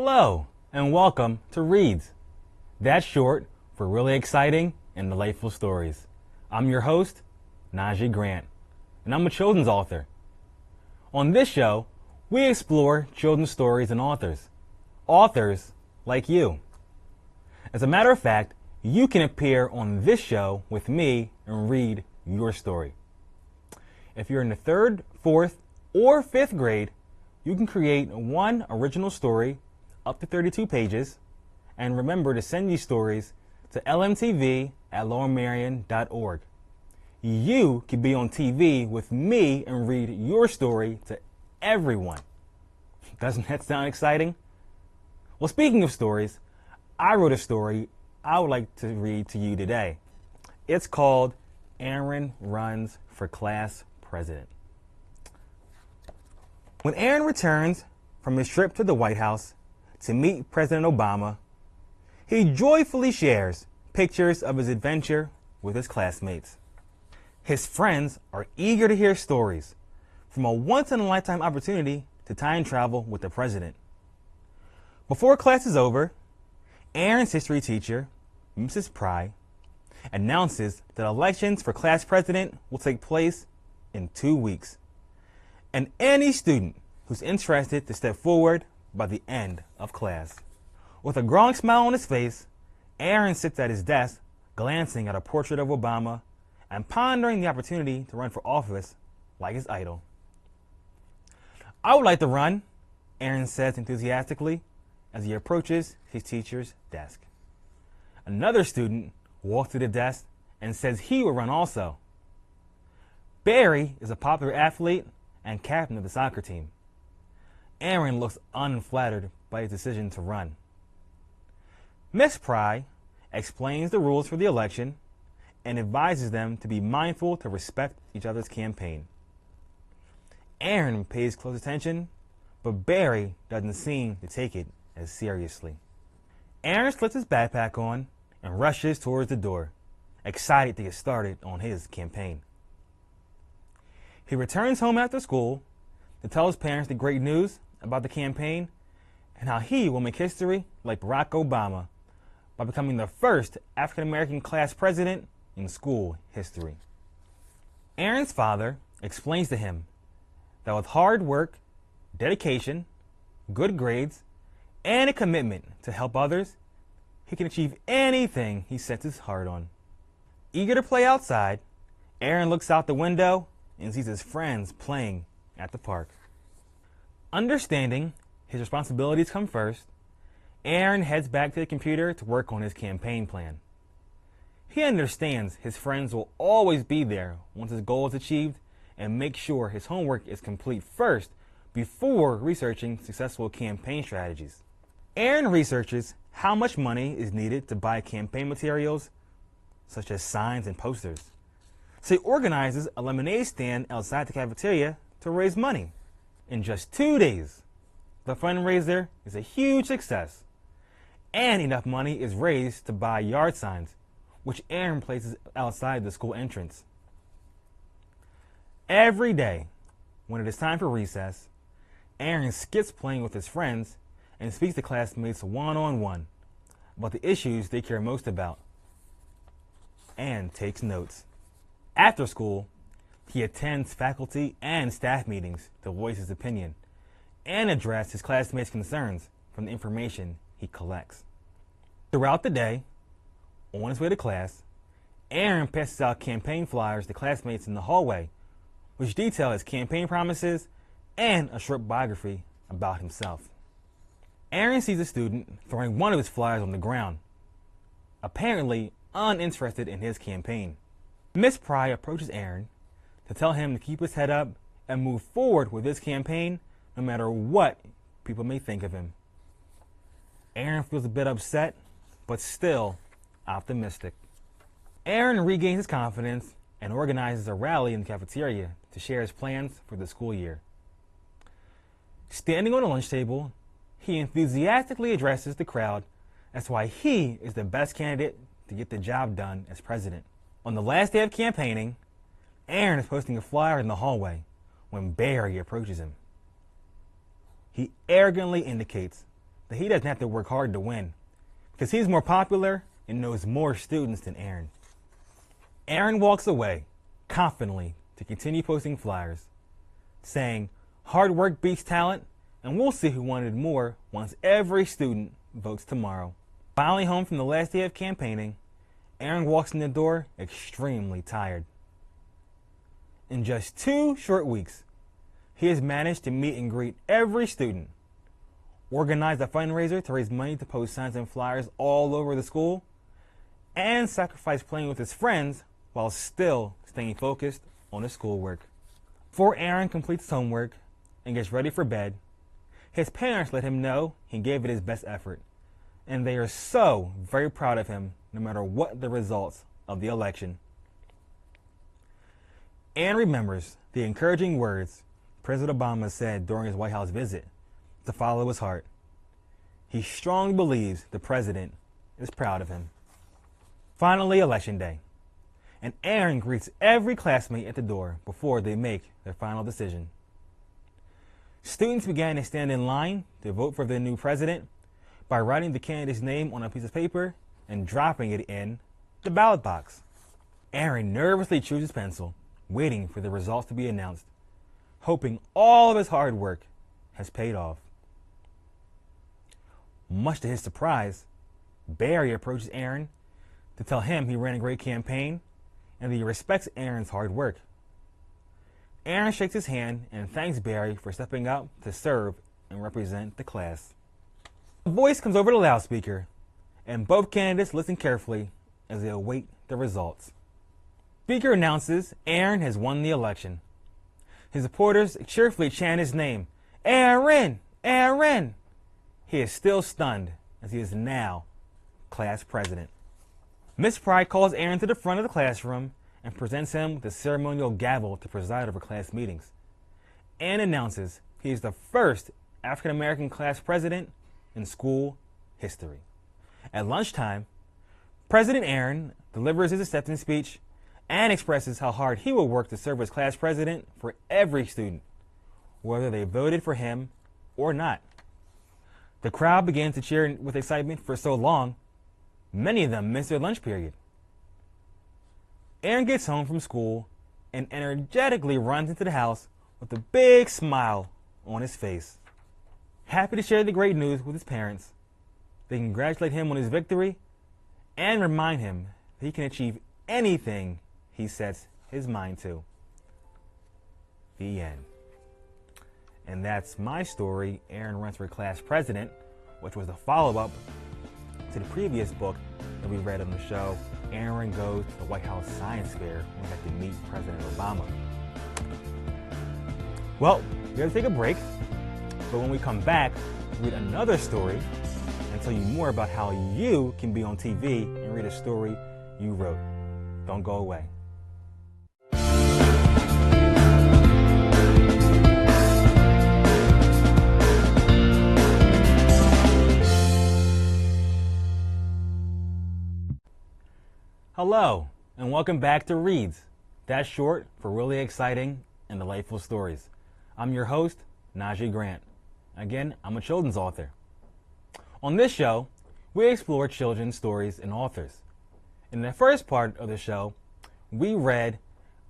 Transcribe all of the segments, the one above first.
Hello, and welcome to Reads. That's short for really exciting and delightful stories. I'm your host, Nahjee Grant, and I'm a children's author. On this show, we explore children's stories and authors like you. As a matter of fact, you can appear on this show with me and read your story. If you're in the 3rd, 4th, or 5th grade, you can create one original story up to 32 pages, and remember to send these stories to lmtv@lowermerion.org. You can be on TV with me and read your story to everyone. Doesn't that sound exciting? Well, speaking of stories, I wrote a story I would like to read to you today. It's called Aaron Runs for Class President. When Aaron returns from his trip to the White House to meet President Obama, he joyfully shares pictures of his adventure with his classmates. His friends are eager to hear stories, from a once-in-a-lifetime opportunity to time travel with the president. Before class is over, Aaron's history teacher, Mrs. Pry, announces that elections for class president will take place in 2 weeks, and any student who's interested to step forward by the end of class. With a growing smile on his face, Aaron sits at his desk, glancing at a portrait of Obama and pondering the opportunity to run for office like his idol. I would like to run, Aaron says enthusiastically as he approaches his teacher's desk. Another student walks to the desk and says he will run also. Barry is a popular athlete and captain of the soccer team. Aaron looks unflattered by his decision to run. Miss Pry explains the rules for the election and advises them to be mindful to respect each other's campaign. Aaron pays close attention, but Barry doesn't seem to take it as seriously. Aaron slips his backpack on and rushes towards the door, excited to get started on his campaign. He returns home after school to tell his parents the great news about the campaign and how he will make history like Barack Obama by becoming the first African-American class president in school history. Aaron's father explains to him that with hard work, dedication, good grades, and a commitment to help others, he can achieve anything he sets his heart on. Eager to play outside, Aaron looks out the window and sees his friends playing at the park. Understanding his responsibilities come first, Aaron heads back to the computer to work on his campaign plan. He understands his friends will always be there once his goal is achieved and make sure his homework is complete first before researching successful campaign strategies. Aaron researches how much money is needed to buy campaign materials, such as signs and posters. So he organizes a lemonade stand outside the cafeteria to raise money. In just 2 days, the fundraiser is a huge success, and enough money is raised to buy yard signs, which Aaron places outside the school entrance. Every day, when it is time for recess, Aaron skips playing with his friends and speaks to classmates one-on-one about the issues they care most about, and takes notes. After school, he attends faculty and staff meetings to voice his opinion and address his classmates' concerns from the information he collects. Throughout the day, on his way to class, Aaron passes out campaign flyers to classmates in the hallway, which detail his campaign promises and a short biography about himself. Aaron sees a student throwing one of his flyers on the ground, apparently uninterested in his campaign. Miss Pry approaches Aaron to tell him to keep his head up and move forward with his campaign no matter what people may think of him. Aaron feels a bit upset, but still optimistic. Aaron regains his confidence and organizes a rally in the cafeteria to share his plans for the school year. Standing on the lunch table, he enthusiastically addresses the crowd as to why he is the best candidate to get the job done as president. On the last day of campaigning, Aaron is posting a flyer in the hallway when Barry approaches him. He arrogantly indicates that he doesn't have to work hard to win, because he's more popular and knows more students than Aaron. Aaron walks away confidently to continue posting flyers, saying, "Hard work beats talent, and we'll see who wanted more once every student votes tomorrow." Finally home from the last day of campaigning, Aaron walks in the door extremely tired. In just 2 short weeks, he has managed to meet and greet every student, organize a fundraiser to raise money to post signs and flyers all over the school, and sacrifice playing with his friends while still staying focused on his schoolwork. Before Aaron completes his homework and gets ready for bed, his parents let him know he gave it his best effort, and they are so very proud of him no matter what the results of the election. Aaron remembers the encouraging words President Obama said during his White House visit to follow his heart. He strongly believes the president is proud of him. Finally, Election Day, and Aaron greets every classmate at the door before they make their final decision. Students began to stand in line to vote for their new president by writing the candidate's name on a piece of paper and dropping it in the ballot box. Aaron nervously chews his pencil, waiting for the results to be announced, hoping all of his hard work has paid off. Much to his surprise, Barry approaches Aaron to tell him he ran a great campaign and that he respects Aaron's hard work. Aaron shakes his hand and thanks Barry for stepping up to serve and represent the class. A voice comes over the loudspeaker, and both candidates listen carefully as they await the results. The speaker announces Aaron has won the election. His supporters cheerfully chant his name, "Aaron! Aaron!" He is still stunned as he is now class president. Miss Pride calls Aaron to the front of the classroom and presents him with a ceremonial gavel to preside over class meetings, and announces he is the first African-American class president in school history. At lunchtime, President Aaron delivers his acceptance speech and expresses how hard he will work to serve as class president for every student, whether they voted for him or not. The crowd began to cheer with excitement for so long, many of them missed their lunch period. Aaron gets home from school and energetically runs into the house with a big smile on his face. Happy to share the great news with his parents, they congratulate him on his victory and remind him that he can achieve anything he sets his mind to. The end. And that's my story, Aaron Runs for Class President, which was a follow-up to the previous book that we read on the show, Aaron Goes to the White House Science Fair, when we got to meet President Obama. Well, we got to take a break, but when we come back, read another story and tell you more about how you can be on TV and read a story you wrote. Don't go away. Hello, and welcome back to Reads. That's short for really exciting and delightful stories. I'm your host, Nahjee Grant. Again, I'm a children's author. On this show, we explore children's stories and authors. In the first part of the show, we read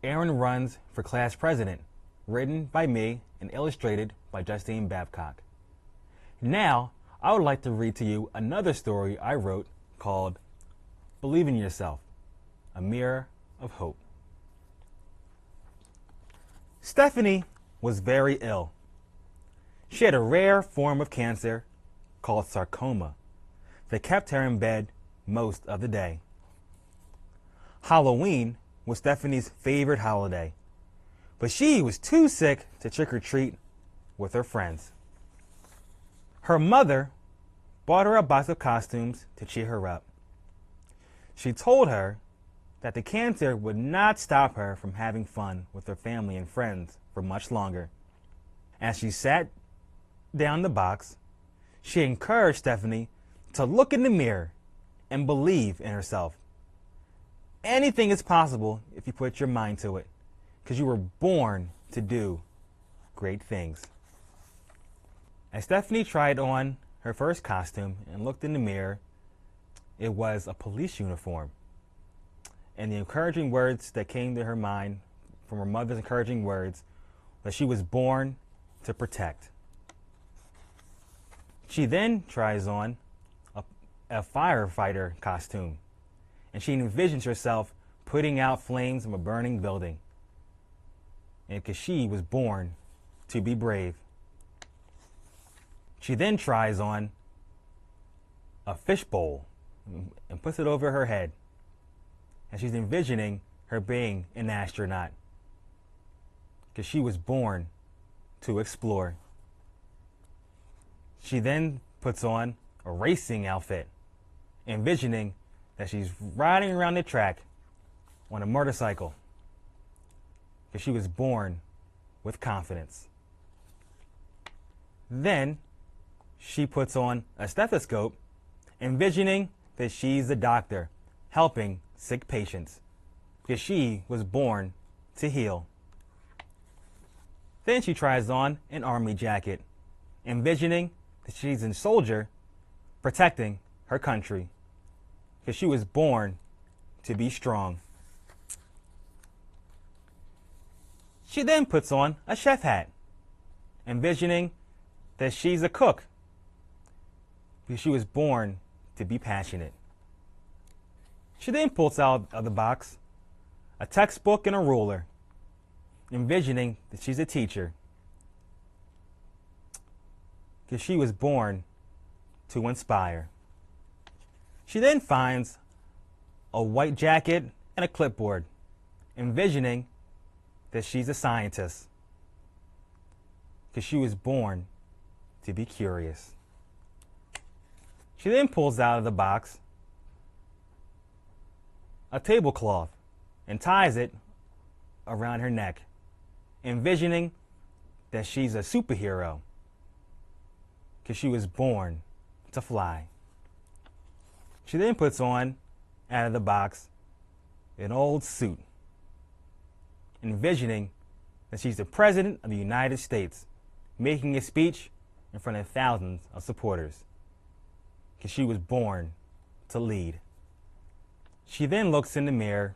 Aaron Runs for Class President, written by me and illustrated by Justine Babcock. Now, I would like to read to you another story I wrote called Believe in Yourself, a Mirror of Hope. Stephanie was very ill. She had a rare form of cancer called sarcoma that kept her in bed most of the day. Halloween was Stephanie's favorite holiday, but she was too sick to trick or treat with her friends. Her mother bought her a box of costumes to cheer her up. She told her that the cancer would not stop her from having fun with her family and friends for much longer. As she sat down the box, she encouraged Stephanie to look in the mirror and believe in herself. Anything is possible if you put your mind to it, because you were born to do great things. As Stephanie tried on her first costume and looked in the mirror, it was a police uniform. And the encouraging words that came to her mind from her mother's encouraging words was she was born to protect. She then tries on a firefighter costume, and she envisions herself putting out flames from a burning building, and because she was born to be brave. She then tries on a fishbowl and puts it over her head, and she's envisioning her being an astronaut because she was born to explore. She then puts on a racing outfit, envisioning that she's riding around the track on a motorcycle because she was born with confidence. Then she puts on a stethoscope, envisioning that she's a doctor helping sick patients because she was born to heal. Then she tries on an army jacket, envisioning that she's a soldier protecting her country because she was born to be strong. She then puts on a chef hat, envisioning that she's a cook because she was born to be passionate. She then pulls out of the box a textbook and a ruler, envisioning that she's a teacher because she was born to inspire. She then finds a white jacket and a clipboard, envisioning that she's a scientist because she was born to be curious. She then pulls out of the box a tablecloth and ties it around her neck, envisioning that she's a superhero because she was born to fly. She then puts on, out of the box, an old suit, envisioning that she's the President of the United States, making a speech in front of thousands of supporters because she was born to lead. She then looks in the mirror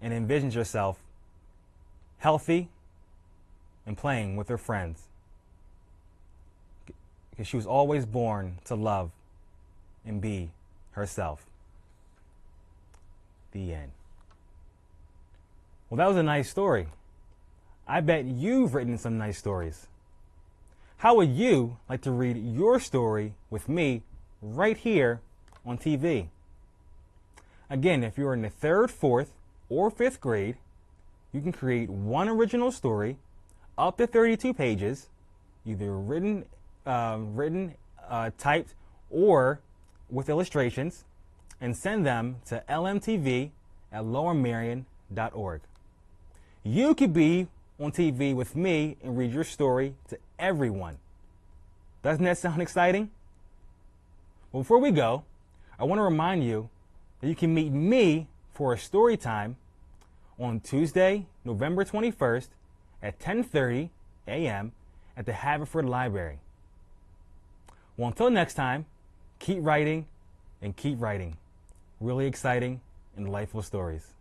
and envisions herself healthy and playing with her friends because she was always born to love and be herself. The end. Well, that was a nice story. I bet you've written some nice stories. How would you like to read your story with me right here on TV? Again, if you're in the 3rd, 4th, or 5th grade, you can create one original story up to 32 pages, either written, typed, or with illustrations, and send them to lmtv@lowermerion.org. You could be on TV with me and read your story to everyone. Doesn't that sound exciting? Well, before we go, I want to remind you that you can meet me for a story time on Tuesday, November 21st at 10:30 a.m. at the Haverford Library. Well, until next time, keep writing and keep writing. Really exciting and delightful stories.